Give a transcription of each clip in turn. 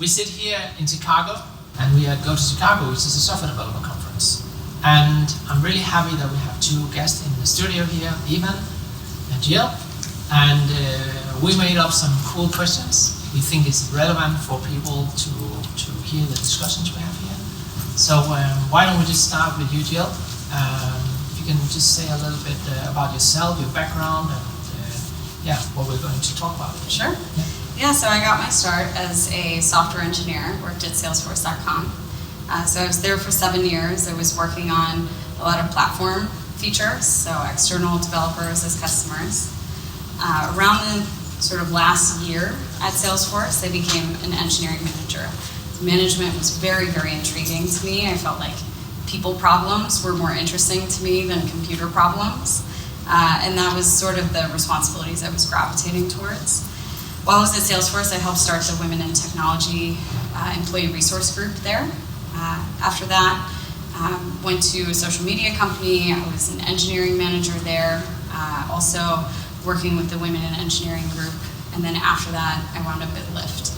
We sit here in Chicago, and we are at GOTO Chicago, which is a software developer conference. And I'm really happy that we have two guests in the studio here, Ivan and Jill. And we made up some cool questions we think is relevant for people to hear the discussions we have here. So why don't we just start with you, Jill? If you can just say a little bit about yourself, your background, and what we're going to talk about. Sure. Yeah, so I got my start as a software engineer, worked at Salesforce.com. So I was there for 7 years. I was working on a lot of platform features, so external developers as customers. Around the sort of last year at Salesforce, I became an engineering manager. Management was very, very intriguing to me. I felt like people problems were more interesting to me than computer problems. And that was sort of the responsibilities I was gravitating towards. While I was at Salesforce, I helped start the Women in Technology Employee Resource Group there. After that, went to a social media company. I was an engineering manager there, also working with the Women in Engineering group. And then after that, I wound up at Lyft.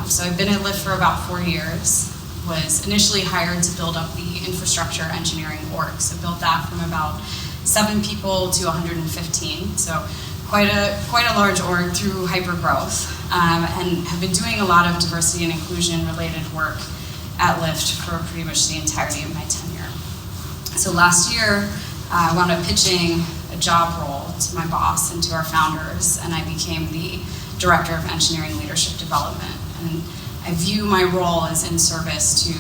So I've been at Lyft for about 4 years. Was initially hired to build up the infrastructure engineering org. So built that from about 7 people to 115. So quite a large org through hyper growth, and have been doing a lot of diversity and inclusion related work at Lyft for pretty much the entirety of my tenure. So last year, I wound up pitching a job role to my boss and to our founders, and I became the Director of Engineering Leadership Development. And I view my role as in service to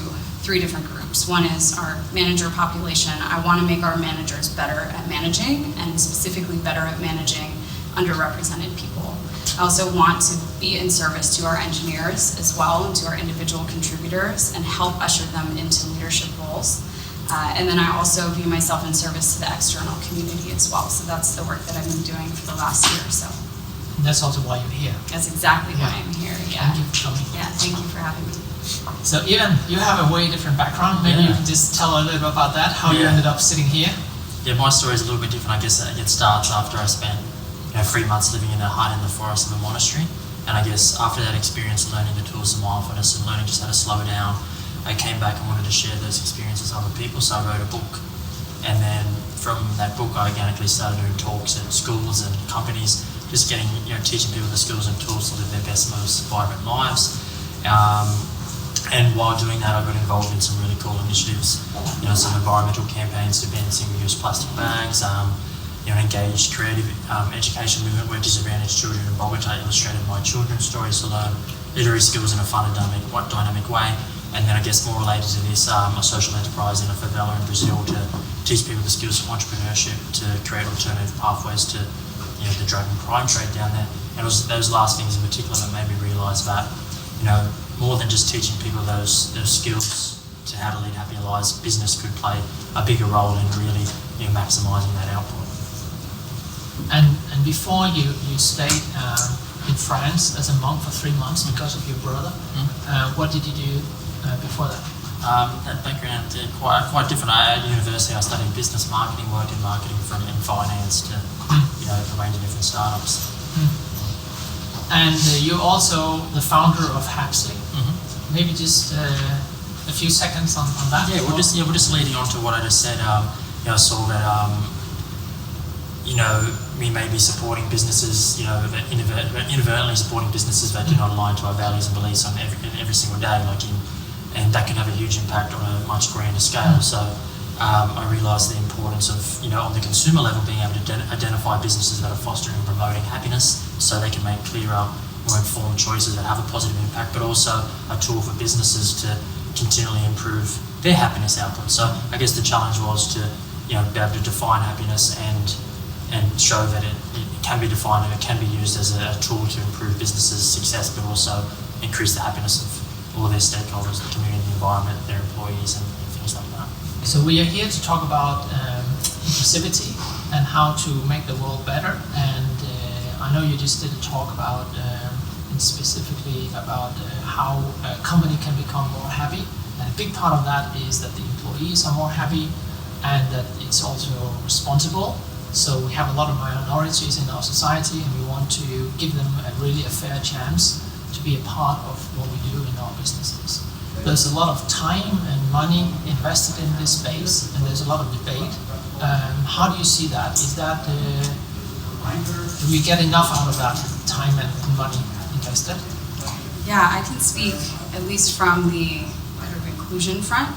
3 different groups. One is our manager population. I want to make our managers better at managing, and specifically better at managing underrepresented people. I also want to be in service to our engineers as well, and to our individual contributors, and help usher them into leadership roles. And then I also view myself in service to the external community as well. So that's the work that I've been doing for the last year or so. And that's also why you're here. That's exactly why I'm here, yeah. Thank you for coming. Yeah, thank you for having me. So Ivan, you have a way different background. Maybe you can just tell a little bit about that, how you ended up sitting here. Yeah, my story is a little bit different. I guess it starts after I spent 3 months living in the hut in the forest of a monastery. And I guess after that experience, learning the tools of mindfulness and learning just how to slow down, I came back and wanted to share those experiences with other people, so I wrote a book. And then from that book, I organically started doing talks at schools and companies, just getting, teaching people the skills and tools to live their best, most vibrant lives. And while doing that, I got involved in some really cool initiatives, some environmental campaigns to ban single-use plastic bags, engaged creative education movement where disadvantaged children in Bogota illustrated my children's stories to learn literary skills in a fun and dynamic way. And then I guess more related to this, a social enterprise in a favela in Brazil to teach people the skills of entrepreneurship, to create alternative pathways to the drug and crime trade down there. And it was those last things in particular that made me realise that, more than just teaching people those skills to how to lead happier lives, business could play a bigger role in really maximising that output. And before you stayed in France as a monk for 3 months because of your brother, what did you do before that? That background quite different. At university, I studied business marketing, worked in marketing from in finance to a range of different startups. And you're also the founder of Hapzly. Maybe just a few seconds on that. Yeah, we're just leading on to what I just said. I saw that we may be supporting businesses, inadvertently supporting businesses that do not align to our values and beliefs on every single day, and that can have a huge impact on a much grander scale. So I realised the importance of, on the consumer level, being able to identify businesses that are fostering and promoting happiness, so they can make clearer, more informed choices that have a positive impact, but also a tool for businesses to continually improve their happiness output. So I guess the challenge was to, be able to define happiness and show that it can be defined and it can be used as a tool to improve businesses' success, but also increase the happiness of all their stakeholders, the community, the environment, their employees, and things like that. So we are here to talk about inclusivity and how to make the world better. And I know you just did a talk about, and specifically about how a company can become more happy. And a big part of that is that the employees are more happy, and that it's also responsible. So we have a lot of minorities in our society, and we want to give them a fair chance to be a part of what we do in our businesses. There's a lot of time and money invested in this space, and there's a lot of debate. How do you see that? Is that do we get enough out of that time and money invested? Yeah, I can speak at least from the kind of inclusion front.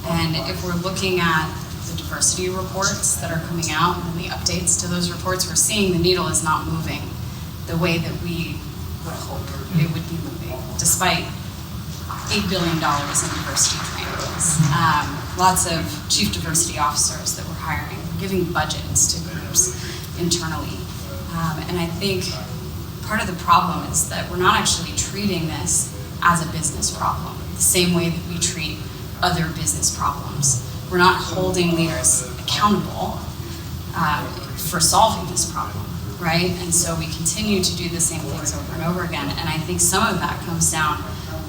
And if we're looking at the diversity reports that are coming out and the updates to those reports, we're seeing the needle is not moving the way that we would hope it would be moving, despite $8 billion in diversity trainings. Lots of chief diversity officers that we're hiring, giving budgets to groups internally. And I think part of the problem is that we're not actually treating this as a business problem, the same way that we treat other business problems. We're not holding leaders accountable for solving this problem, right? And so we continue to do the same things over and over again. And I think some of that comes down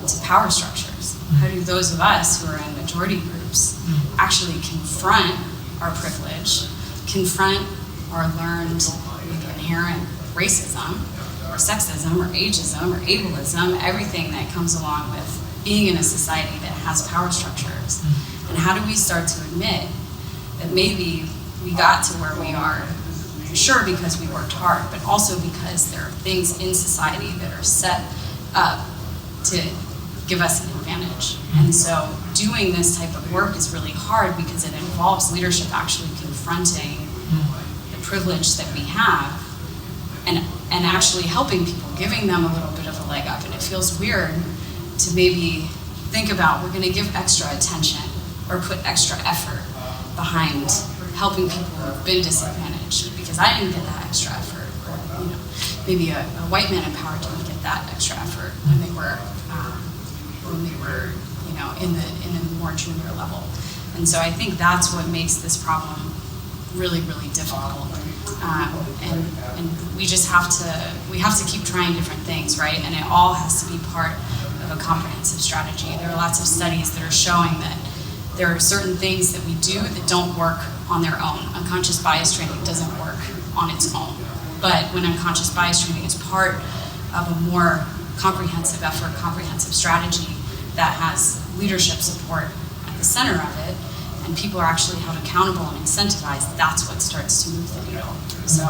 to power structures. How do those of us who are in majority groups actually confront our privilege, confront our learned inherent racism, or sexism, or ageism, or ableism, everything that comes along with being in a society that has power structures? And how do we start to admit that maybe we got to where we are, sure, because we worked hard, but also because there are things in society that are set up to give us an advantage. And so doing this type of work is really hard because it involves leadership actually confronting the privilege that we have and actually helping people, giving them a little bit of a leg up. And it feels weird to maybe think about, we're going to give extra attention or put extra effort behind helping people who have been disadvantaged because I didn't get that extra effort, or maybe a white man in power didn't get that extra effort when they were in the more junior level. And so I think that's what makes this problem really, really difficult. And we just have to keep trying different things, right? And it all has to be part of a comprehensive strategy. There are lots of studies that are showing that there are certain things that we do that don't work on their own. Unconscious bias training doesn't work on its own. But when unconscious bias training is part of a more comprehensive effort, comprehensive strategy that has leadership support at the center of it, and people are actually held accountable and incentivized, that's what starts to move the needle. So,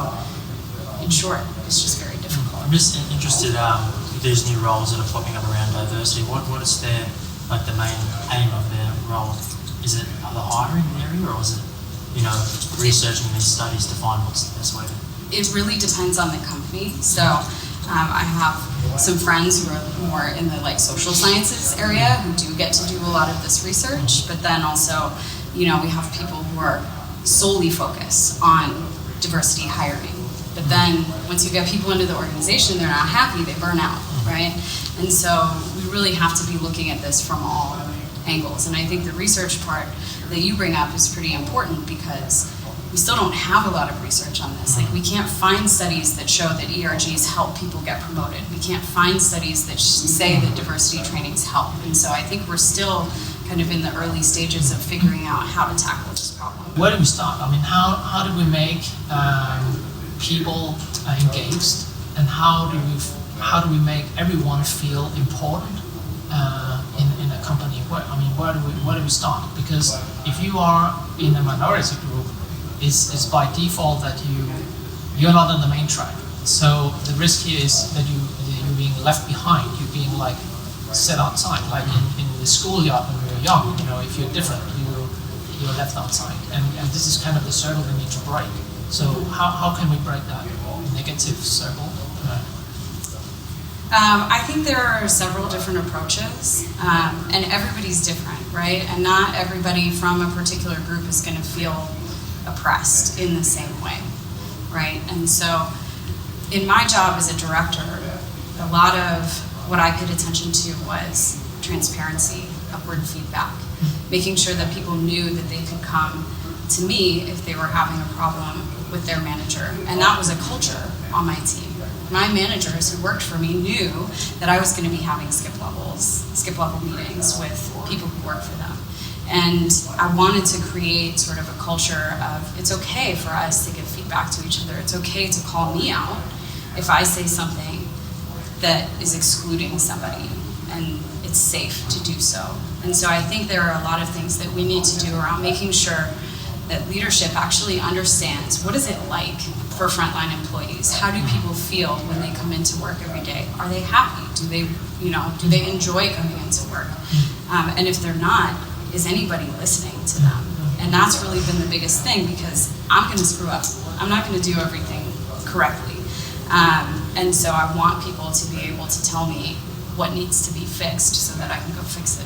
in short, it's just very difficult. I'm just interested with these new roles that are popping up around diversity. What is their the main aim of their role? Is it the hiring area, or is it researching these studies to find what's the best way to? It really depends on the company. So I have some friends who are more in the social sciences area who do get to do a lot of this research, but then also, we have people who are solely focused on diversity hiring. But then once you get people into the organization, they're not happy, they burn out, right? And so we really have to be looking at this from all angles. And I think the research part that you bring up is pretty important because we still don't have a lot of research on this. We can't find studies that show that ERGs help people get promoted. We can't find studies that say that diversity trainings help. And so I think we're still kind of in the early stages of figuring out how to tackle this problem. Where do we start? I mean, how do we make people engaged, and how do we make everyone feel important in a company? Where do we start? Because if you are in a minority group, it's by default that you're not on the main track. So the risk here is that you're being left behind. You're being set outside, like in the schoolyard when you're young. If you're different, you're left outside. And this is kind of the circle we need to break. So how can we break that negative circle? I think there are several different approaches, and everybody's different, right? And not everybody from a particular group is going to feel oppressed in the same way, right? And so in my job as a director, a lot of what I paid attention to was transparency, upward feedback, making sure that people knew that they could come to me if they were having a problem with their manager. And that was a culture on my team. My managers who worked for me knew that I was going to be having skip level meetings with people who work for them. And I wanted to create sort of a culture of, it's okay for us to give feedback to each other. It's okay to call me out if I say something that is excluding somebody, and it's safe to do so. And so I think there are a lot of things that we need to do around making sure that leadership actually understands what is it like for frontline employees. How do people feel when they come into work every day? Are they happy? Do they enjoy coming into work? And if they're not, is anybody listening to them? And that's really been the biggest thing, because I'm going to screw up. I'm not going to do everything correctly. And so I want people to be able to tell me what needs to be fixed so that I can go fix it.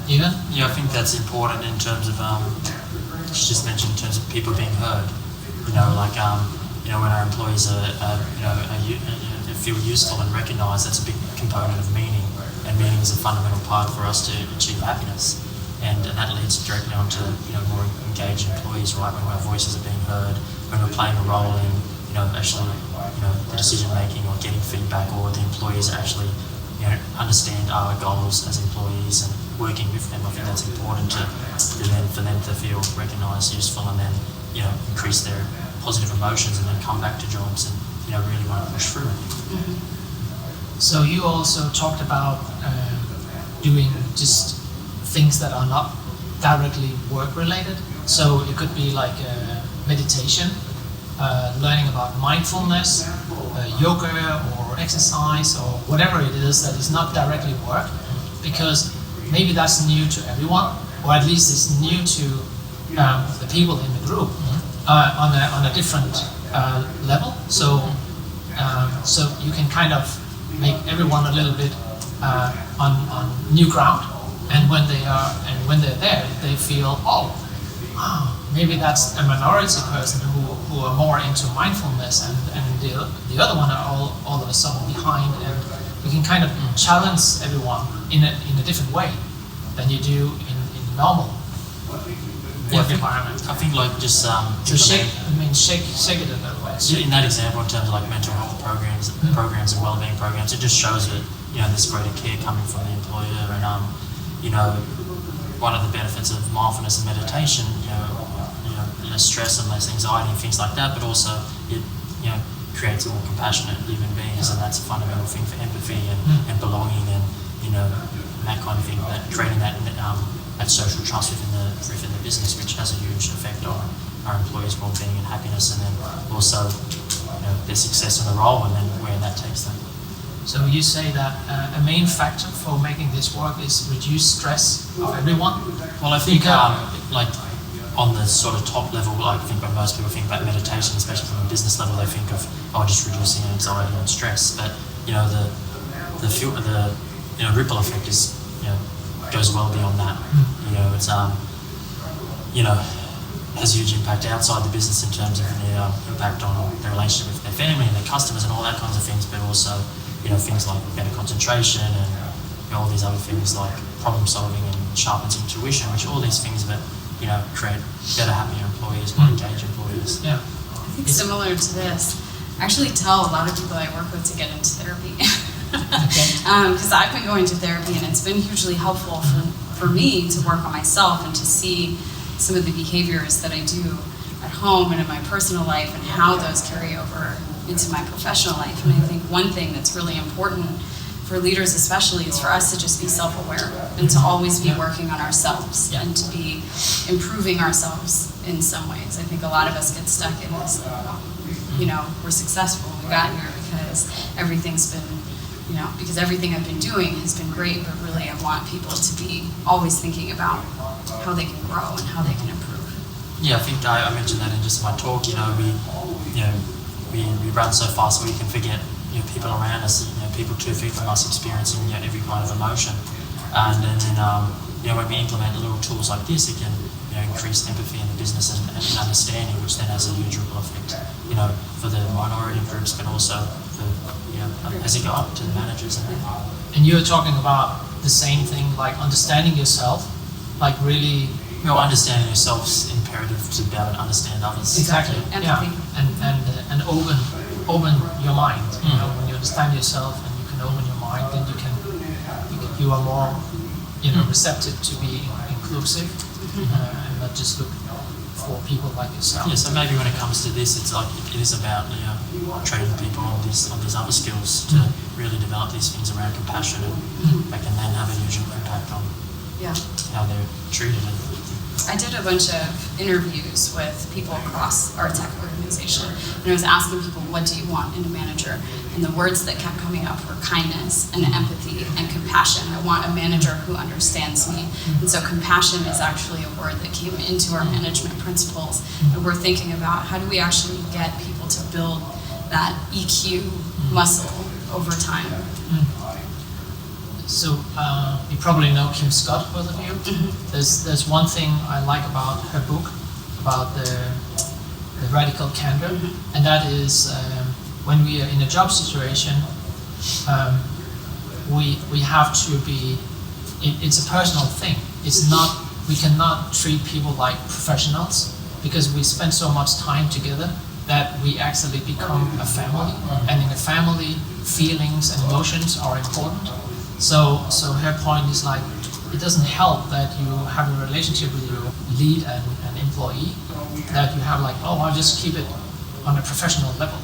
Yeah, I think that's important in terms of, she just mentioned in terms of people being heard. When our employees feel useful and recognised, that's a big component of meaning. And meaning is a fundamental part for us to achieve happiness. And that leads directly onto more engaged employees, right? When our voices are being heard, when we're playing a role in the decision making or getting feedback, or the employees actually understand our goals as employees and working with them. I think that's important for them to feel recognised, useful, and then increase their positive emotions, and then come back to jobs and really want to push through. Mm-hmm. So you also talked about doing just things that are not directly work related. So it could be like meditation, learning about mindfulness, yoga or exercise or whatever it is that is not directly work, because maybe that's new to everyone, or at least it's new to the people in the group on a different level. So you can kind of make everyone a little bit on new ground, and when they're there, they feel maybe that's a minority person who are more into mindfulness, and the other one are all of a sudden behind, and we can kind of challenge everyone in a different way than you do in normal work environment. I think like just so shake it a little bit. In that example, in terms of like mental health programs and wellbeing programs, it just shows that there's greater care coming from the employer, and one of the benefits of mindfulness and meditation, less stress and less anxiety and things like that, but also it creates more compassionate human beings, and that's a fundamental thing for empathy and belonging, and that kind of thing, that creating that social trust within the business, which has a huge effect on our employees' well-being and happiness, and then also their success in the role, and then where that takes them. So you say that a main factor for making this work is reduce stress of everyone? Well, I think like on the sort of top level, I think when most people think about meditation, especially from a business level, they think of just reducing anxiety and stress. But the ripple effect is goes well beyond that. It's has a huge impact outside the business in terms of the impact on their relationship with their family and their customers and all that kinds of things. But also things like better concentration and all these other things like problem solving and sharpens intuition, which all these things that create better, happier employees, more engaged employees. Yeah. I think similar to this, I actually tell a lot of people I work with to get into therapy. Because I've been going to therapy, and it's been hugely helpful for me to work on myself and to see some of the behaviors that I do at home and in my personal life, and how those carry over into my professional life. And I think one thing that's really important for leaders especially is for us to just be self-aware and to always be working on ourselves and to be improving ourselves in some ways. I think a lot of us get stuck in this, we're successful, we got here because everything's been, because everything I've been doing has been great, but really I want people to be always thinking about how they can grow and how they can improve. Yeah, I think I mentioned that in just my talk. We run so fast we can forget people around us, people 2 feet from us experiencing every kind of emotion, and then when we implement little tools like this, it can increase empathy in the business and understanding, which then has a huge ripple effect for the minority groups, but also for as it go up to the managers. And you're talking about the same thing, like understanding yourself, like really. Understanding yourself is imperative to be able to understand others. Exactly. Empathy. And open your mind. When you understand yourself and you can open your mind, then you are more receptive to be inclusive and not just look for people like yourself. Yeah, so maybe when it comes to this, it's like it is about training people on these other skills to really develop these things around compassion, and they can then have a huge impact on how they're treated. I did a bunch of interviews with people across our tech organization, and I was asking people, what do you want in a manager? And the words that kept coming up were kindness and empathy and compassion. I want a manager who understands me. And so compassion is actually a word that came into our management principles. And we're thinking about how do we actually get people to build that EQ muscle over time. So you probably know Kim Scott, both of you. There's one thing I like about her book, about the radical candor, and that is when we are in a job situation, we have to be. It's a personal thing. It's not. We cannot treat people like professionals because we spend so much time together that we actually become a family, and in a family, feelings and emotions are important. So her point is like, it doesn't help that you have a relationship with your lead and employee, that you have like, oh, I'll just keep it on a professional level,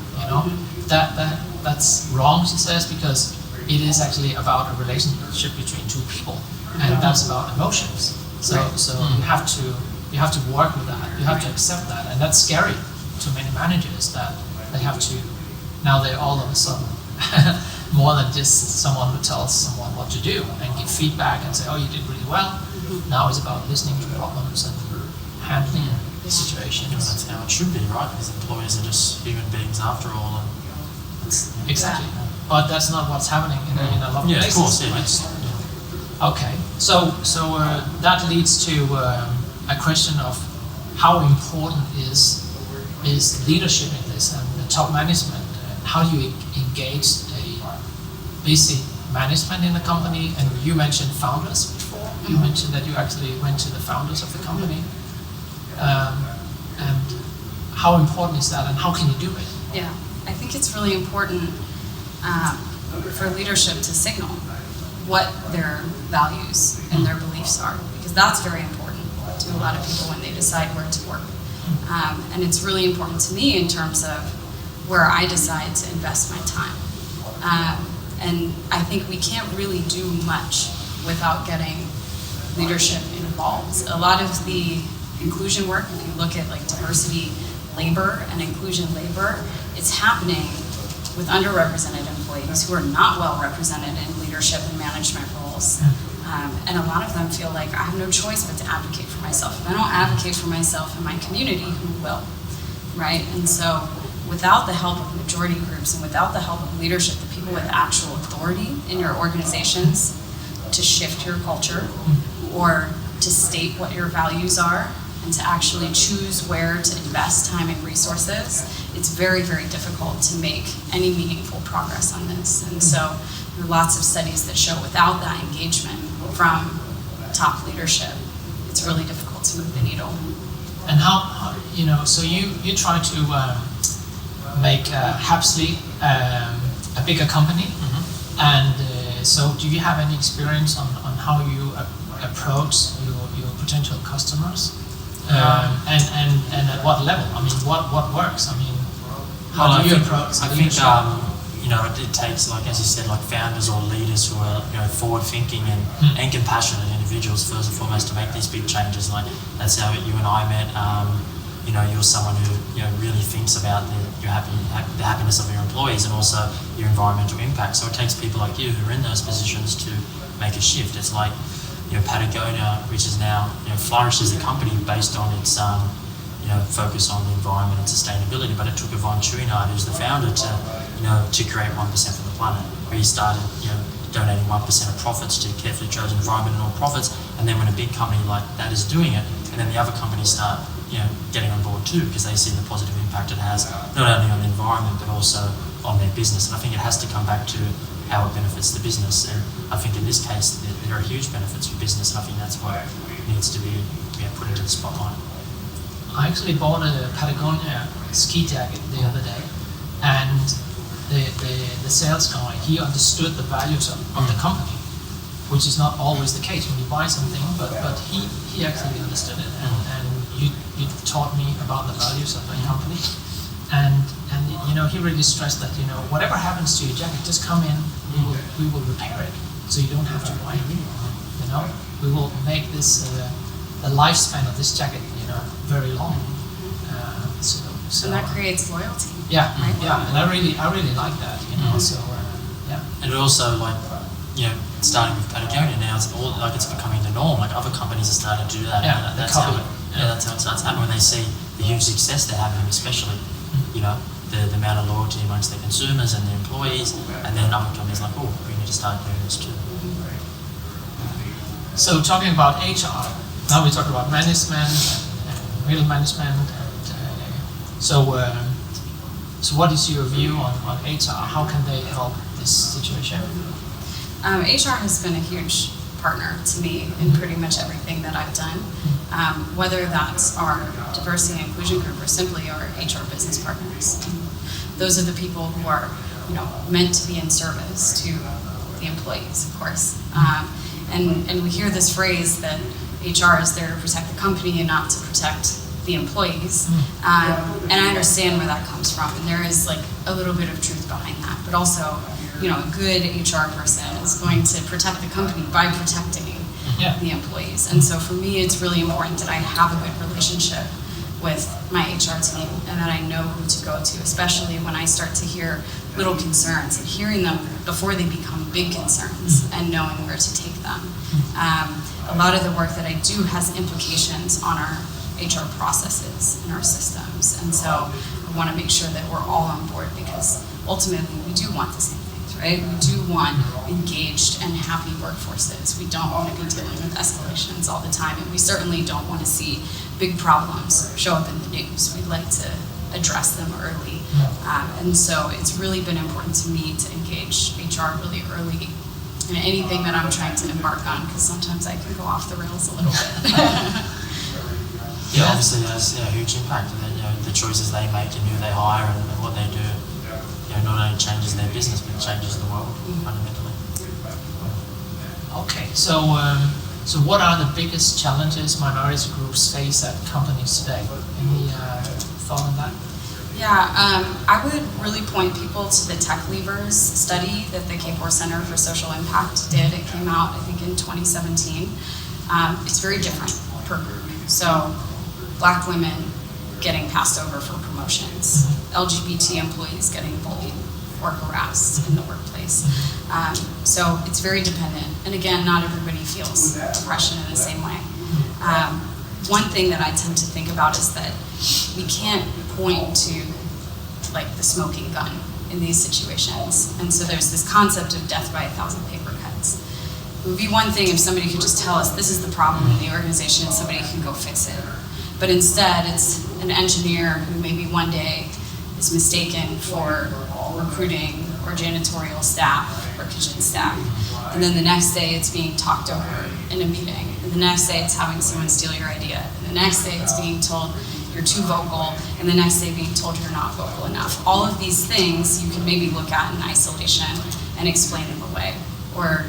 That's wrong, she says, because it is actually about a relationship between two people, and that's about emotions. So you have to work with that. You have to accept that, and that's scary to many managers that they have to. Now they're all of a sudden more than just someone who tells someone what to do and give feedback and say, oh, you did really well. Now it's about listening to problems and handling situations. That's how it should be, right? Because employees are just human beings after all. And exactly. But that's not what's happening in a lot of places. Of course, yeah. Okay, so that leads to a question of how important is leadership in this and the top management. How do you engage busy management in the company? And you mentioned founders before. You mentioned that you actually went to the founders of the company. And how important is that, and how can you do it? Yeah, I think it's really important for leadership to signal what their values and their beliefs are, because that's very important to a lot of people when they decide where to work. And it's really important to me in terms of where I decide to invest my time. And I think we can't really do much without getting leadership involved. A lot of the inclusion work, if you look at like diversity labor and inclusion labor, it's happening with underrepresented employees who are not well represented in leadership and management roles. And a lot of them feel like I have no choice but to advocate for myself. If I don't advocate for myself in my community, who will, right? And so without the help of majority groups and without the help of leadership, the people with actual authority in your organizations to shift your culture or to state what your values are and to actually choose where to invest time and resources, it's very, very difficult to make any meaningful progress on this. And so there are lots of studies that show without that engagement from top leadership, it's really difficult to move the needle. And how so you try to make Hapzly a bigger company, and so do you have any experience on how you approach your potential customers, and at what level? I mean, what works? I mean, how do you approach? I think it takes, like as you said, like founders or leaders who are forward-thinking and compassionate individuals first and foremost to make these big changes. Like that's how you and I met. You're someone who really thinks about the happiness of your employees and also your environmental impact. So it takes people like you who are in those positions to make a shift. It's like Patagonia, which is now flourished as a company based on its focus on the environment and sustainability. But it took Yvonne Chouinard, who's the founder, to create 1% for the planet. Where he started donating 1% of profits to carefully chosen environment and all profits. And then when a big company like that is doing it, and then the other companies start getting on board too, because they see the positive impact it has not only on the environment but also on their business. And I think it has to come back to how it benefits the business. And I think in this case there are huge benefits for business, and I think that's what needs to be put into the spotlight. I actually bought a Patagonia ski jacket the other day, and the sales guy, he understood the values of the company, which is not always the case when you buy something, but he actually understood it, and you taught me about the values of my company, and he really stressed that whatever happens to your jacket, just come in, we will repair it, so you don't have to buy a new one. We will make this the lifespan of this jacket very long. So and that creates loyalty. Yeah, right? yeah, and I really like that. So yeah. And also starting with Patagonia now, it's becoming the norm. Like other companies are starting to do that. Yeah, and that's how it starts happening when they see the huge success they're having, especially the amount of loyalty amongst their consumers and their employees, and then other companies like, oh, we need to start doing this too. So talking about HR, now we talk about management and middle management. So what is your view on HR? How can they help this situation? HR has been a huge partner to me in pretty much everything that I've done, whether that's our diversity and inclusion group or simply our HR business partners. Those are the people who are meant to be in service to the employees, of course. And we hear this phrase that HR is there to protect the company and not to protect the employees. And I understand where that comes from, and there is like a little bit of truth behind that. But also, a good HR person is going to protect the company by protecting the employees. And so for me, it's really important that I have a good relationship with my HR team and that I know who to go to, especially when I start to hear little concerns and hearing them before they become big concerns and knowing where to take them. A lot of the work that I do has implications on our HR processes and our systems. And so I want to make sure that we're all on board because ultimately we do want the same things, right? We do want engaged and happy workforces. We don't want to be dealing with escalations all the time, and we certainly don't want to see big problems show up in the news. We'd like to address them early. And so it's really been important to me to engage HR really early in anything that I'm trying to embark on, because sometimes I can go off the rails a little bit. Yeah, obviously there's a huge impact. And then, the choices they make and who they hire and what they do, not only changes their business but changes the world fundamentally. Okay, so what are the biggest challenges minority groups face at companies today? Any thought on that? Yeah, I would really point people to the Tech Levers study that the K4 Center for Social Impact did. It came out, I think, in 2017. It's very different per group. So, Black women getting passed over for promotions, LGBT employees getting bullied or harassed in the workplace. So it's very dependent. And again, not everybody feels depression in the same way. One thing that I tend to think about is that we can't point to like the smoking gun in these situations. And so there's this concept of death by 1,000 paper cuts. It would be one thing if somebody could just tell us this is the problem in the organization and somebody can go fix it. But instead, it's an engineer who maybe one day is mistaken for recruiting or janitorial staff or kitchen staff. And then the next day, it's being talked over in a meeting. And the next day, it's having someone steal your idea. And the next day, it's being told you're too vocal. And the next day, being told you're not vocal enough. All of these things you can maybe look at in isolation and explain them away. Or,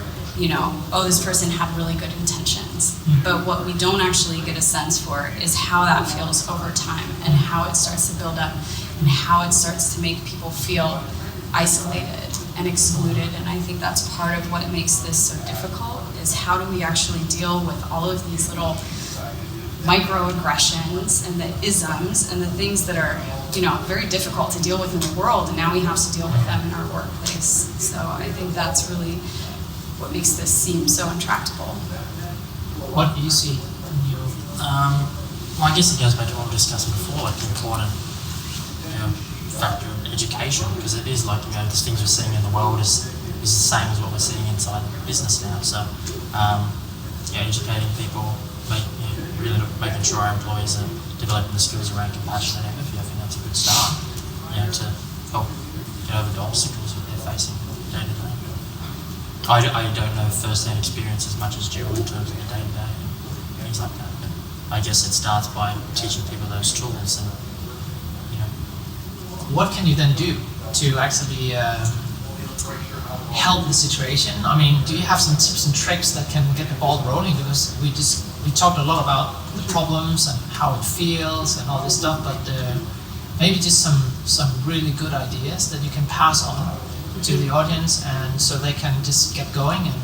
oh, this person had really good intentions. But what we don't actually get a sense for is how that feels over time and how it starts to build up and how it starts to make people feel isolated and excluded. And I think that's part of what makes this so difficult is how do we actually deal with all of these little microaggressions and the isms and the things that are, very difficult to deal with in the world, and now we have to deal with them in our workplace. So I think that's really what makes this seem so intractable. What do you see? Well, I guess it goes back to what we were discussing before, like the important factor in education, because it is like, the things we're seeing in the world is the same as what we're seeing inside business now. So, educating people, really making sure our employees are developing the skills around compassion and empathy. I think that's a good start, to help get over the obstacles that they're facing day to day. I don't know first-hand experience as much as Jill in terms of the day-to-day and things like that. But I guess it starts by teaching people those tools and, What can you then do to actually help the situation? I mean, do you have some tips and tricks that can get the ball rolling? Because we talked a lot about the problems and how it feels and all this stuff, but maybe just some really good ideas that you can pass on to the audience, and so they can just get going and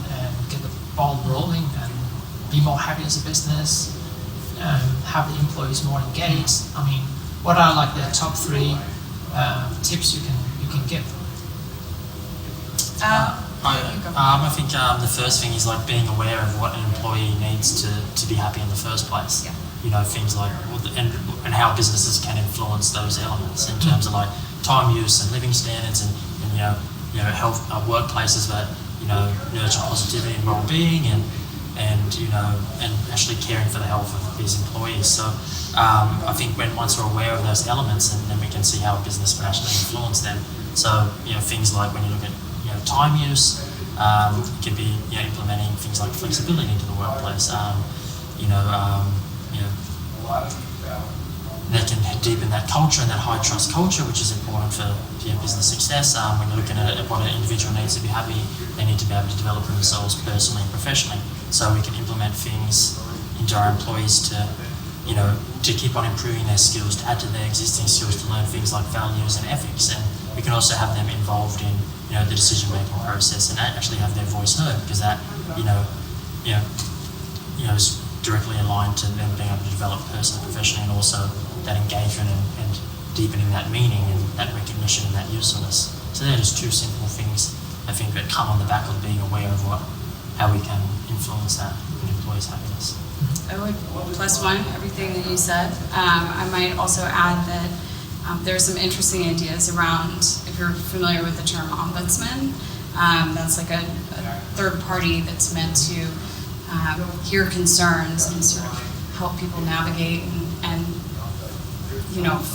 get the ball rolling and be more happy as a business, have the employees more engaged. I mean, what are like the top 3 tips you can give? I think the first thing is like being aware of what an employee needs to be happy in the first place. Yeah. You know, things like and how businesses can influence those elements in terms of like time use and living standards and you know health workplaces that nurture positivity and well-being and actually caring for the health of these employees. So I think once we're aware of those elements, and then we can see how a business can actually influence them. So things like when you look at time use, it can be implementing things like flexibility into the workplace. They can deepen that culture and that high trust culture, which is important for business success. When you're looking at what an individual needs to be happy, they need to be able to develop themselves personally and professionally. So we can implement things into our employees to keep on improving their skills, to add to their existing skills, to learn things like values and ethics. And we can also have them involved in the decision-making process and actually have their voice heard, because that is directly aligned to them being able to develop personally, professionally, and also that engagement and deepening that meaning and that recognition and that usefulness. So they're just 2 simple things I think that come on the back of being aware of how we can influence that in employees' happiness. I would +1 everything that you said. I might also add that there are some interesting ideas around, if you're familiar with the term ombudsman, that's like a third party that's meant to hear concerns and sort of help people navigate and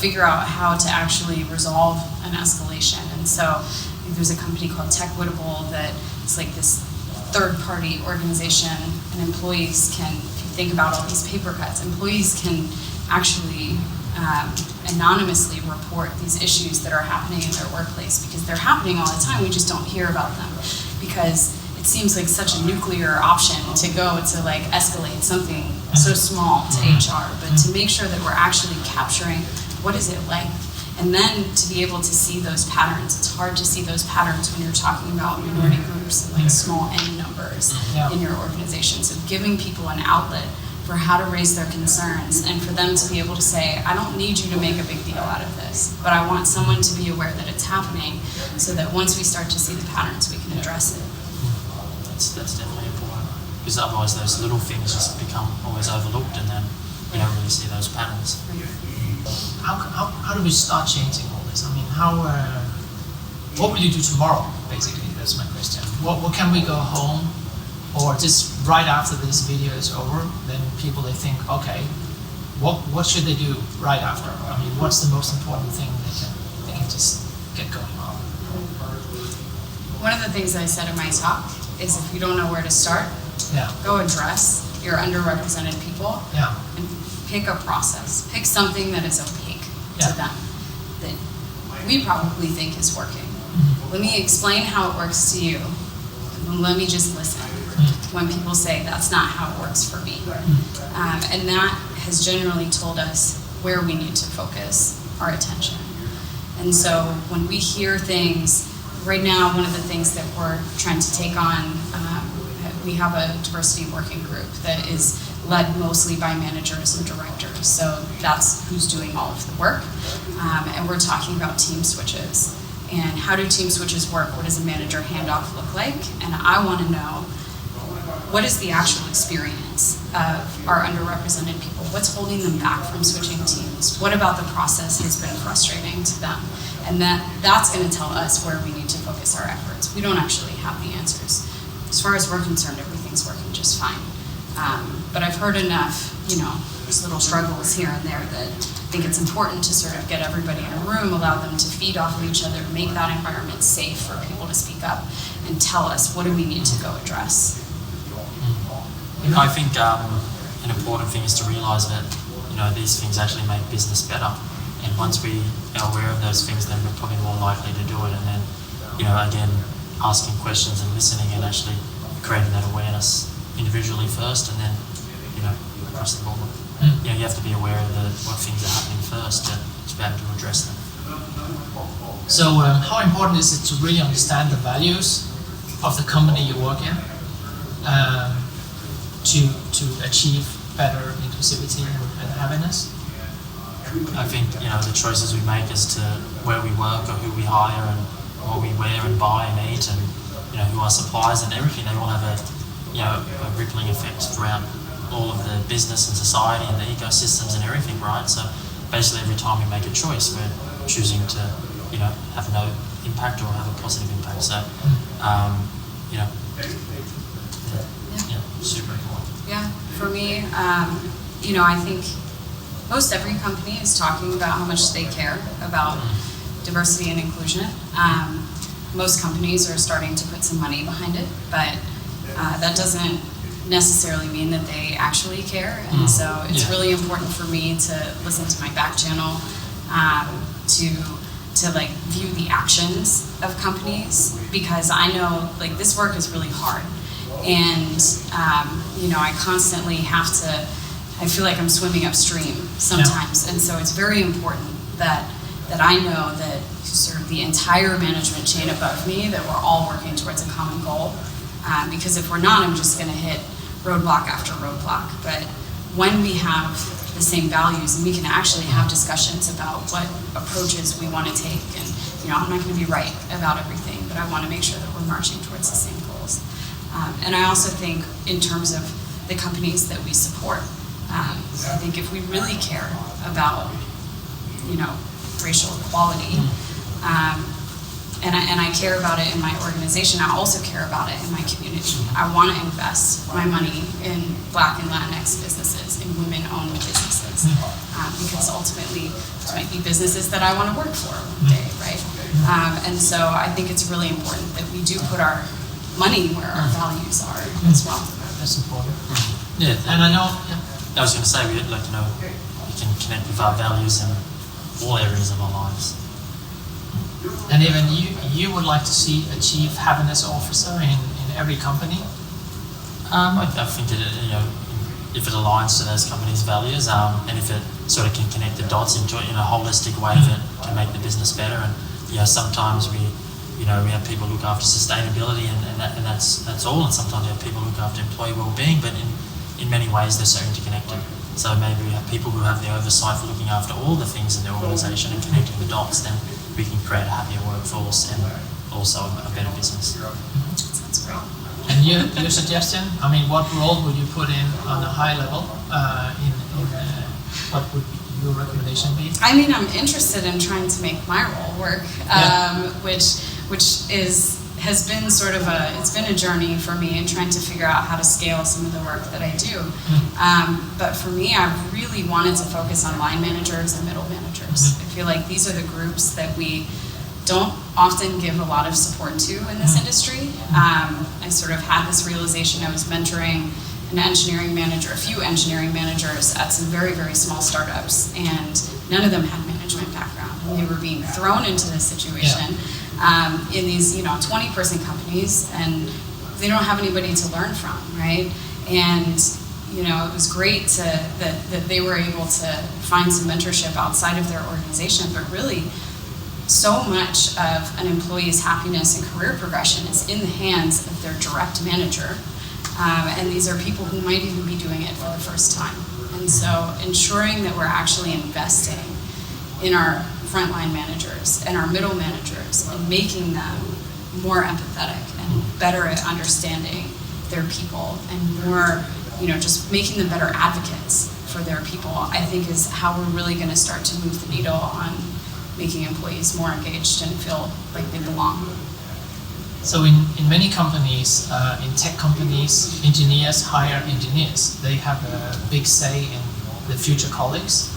figure out how to actually resolve an escalation. And so there's a company called TechWittable that it's like this third-party organization, and employees can, if you think about all these paper cuts, employees can actually anonymously report these issues that are happening in their workplace, because they're happening all the time. We just don't hear about them because it seems like such a nuclear option to go to like escalate something so small to HR, but to make sure that we're actually capturing what is it like, and then to be able to see those patterns. It's hard to see those patterns when you're talking about minority groups and like small N numbers in your organization. So giving people an outlet for how to raise their concerns, and for them to be able to say, I don't need you to make a big deal out of this, but I want someone to be aware that it's happening, so that once we start to see the patterns, we can address it. That's definitely important, because otherwise those little things just become always overlooked, and then you don't really see those patterns. How do we start changing all this? I mean, what will you do tomorrow, basically? That's my question. What can we go home, or just right after this video is over, then people, they think, okay, what should they do right after? I mean, what's the most important thing they can just get going on? One of the things I said in my talk is, if you don't know where to start, go address your underrepresented people and pick a process. Pick something that is opaque to them, that we probably think is working. Let me explain how it works to you, and let me just listen when people say that's not how it works for me. And that has generally told us where we need to focus our attention. And so when we hear things, right now one of the things that we're trying to take on, we have a diversity working group that is led mostly by managers and directors. So that's who's doing all of the work. And we're talking about team switches. And how do team switches work? What does a manager handoff look like? And I want to know, what is the actual experience of our underrepresented people? What's holding them back from switching teams? What about the process has been frustrating to them? And that's going to tell us where we need to focus our efforts. We don't actually have the answers. As far as we're concerned, everything's working just fine. But I've heard enough, there's little struggles here and there, that I think it's important to sort of get everybody in a room, allow them to feed off of each other, make that environment safe for people to speak up and tell us, what do we need to go address? I think an important thing is to realise that these things actually make business better, and once we are aware of those things, then we're probably more likely to do it. And then again, asking questions and listening and actually creating that awareness individually first, and then across the board. You have to be aware of what things are happening first to be able to address them. So how important is it to really understand the values of the company you work in to achieve better inclusivity and happiness? I think the choices we make as to where we work or who we hire and what we wear and buy and eat and who our suppliers and everything, they all have a rippling effect throughout all of the business and society and the ecosystems and everything, right? So basically every time we make a choice, we're choosing to have no impact or have a positive impact. So super important. Yeah, for me, I think most every company is talking about how much they care about diversity and inclusion. Most companies are starting to put some money behind it, but that doesn't necessarily mean that they actually care. And so it's really important for me to listen to my back channel, to like view the actions of companies, because I know like this work is really hard, and I constantly have to. I feel like I'm swimming upstream sometimes, and so it's very important that I know that sort of the entire management chain above me, that we're all working towards a common goal. Because if we're not, I'm just going to hit roadblock after roadblock. But when we have the same values, and we can actually have discussions about what approaches we want to take, and I'm not going to be right about everything, but I want to make sure that we're marching towards the same goals. And I also think in terms of the companies that we support, I think if we really care about racial equality, and I care about it in my organization, I also care about it in my community. I want to invest my money in Black and Latinx businesses, in women-owned businesses, because ultimately those might be businesses that I want to work for one day, right? And so I think it's really important that we do put our money where our values are as well. That's important. Yeah, and I know. I was going to say, we can connect with our values in all areas of our lives. And even you would like to see a chief happiness officer in every company? I think if it aligns to those companies' values, and if it sort of can connect the dots in a holistic way that can make the business better. And sometimes we have people look after sustainability, and that's all. And sometimes we have people look after employee well-being, but in many ways they're so interconnected. So maybe we have people who have the oversight for looking after all the things in their organisation and connecting the dots. Then we can create a happier workforce and also a better business. That's great. And your suggestion? I mean, what role would you put in on a high level? What would your recommendation be? I mean, I'm interested in trying to make my role work, which has been sort of it's been a journey for me in trying to figure out how to scale some of the work that I do. But for me, I really wanted to focus on line managers and middle managers. I feel like these are the groups that we don't often give a lot of support to in this industry. I sort of had this realization. I was mentoring a few engineering managers at some very, very small startups, and none of them had management background. And they were being thrown into this situation in these 20-person companies, and they don't have anybody to learn from, right? And it was great that they were able to find some mentorship outside of their organization, but really so much of an employee's happiness and career progression is in the hands of their direct manager. And these are people who might even be doing it for the first time. And so ensuring that we're actually investing in our frontline managers and our middle managers and making them more empathetic and better at understanding their people and more, just making them better advocates for their people, I think is how we're really going to start to move the needle on making employees more engaged and feel like they belong. So in many companies, in tech companies, engineers hire engineers. They have a big say in the future colleagues.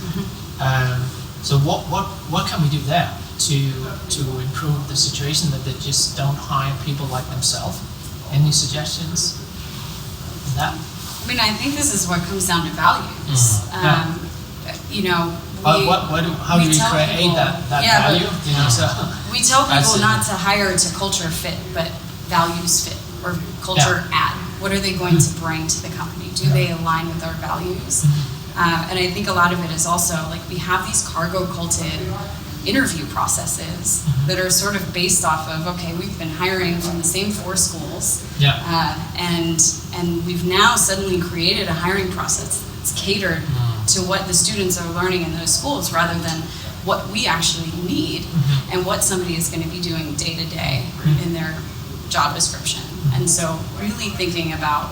So what can we do there to improve the situation that they just don't hire people like themselves? Any suggestions on that? I mean, I think this is what comes down to values. How do we create that value? So we tell people not to hire to culture fit, but values fit or culture add? What are they going to bring to the company? Do they align with our values? And I think a lot of it is also like we have these cargo-culted interview processes that are sort of based off of, okay, we've been hiring from the same 4 schools, and we've now suddenly created a hiring process that's catered to what the students are learning in those schools rather than what we actually need and what somebody is going to be doing day to day in their job description. And so really thinking about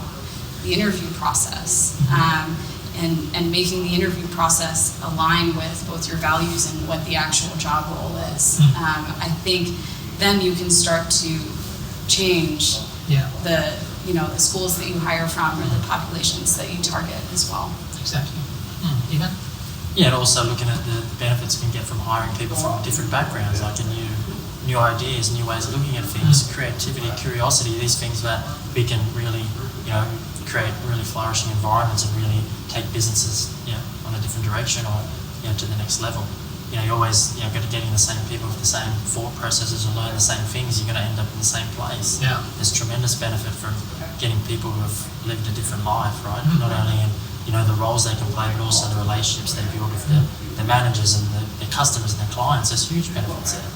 the interview process and making the interview process align with both your values and what the actual job role is. I think then you can start to change the schools that you hire from or the populations that you target as well. Exactly. Even? Yeah, and also looking at the benefits you can get from hiring people from different backgrounds, like new ideas, new ways of looking at things, creativity, curiosity, these things that we can really, create really flourishing environments and really take businesses, on a different direction or, to the next level. You always, got to get in the same people with the same thought processes and learn the same things, you're going to end up in the same place. Yeah. There's tremendous benefit from getting people who have lived a different life, right? Not only in, the roles they can play, but also the relationships they build with the managers and the customers and the clients. There's huge benefits there.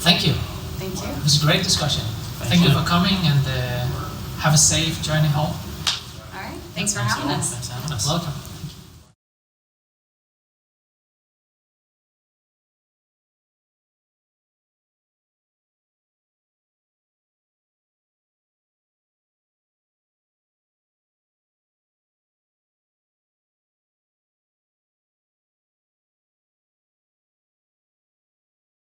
Thank you. Thank you. It was a great discussion. Thank you for coming, and have a safe journey home. All right. Thanks for having us. Thanks for having us. Welcome.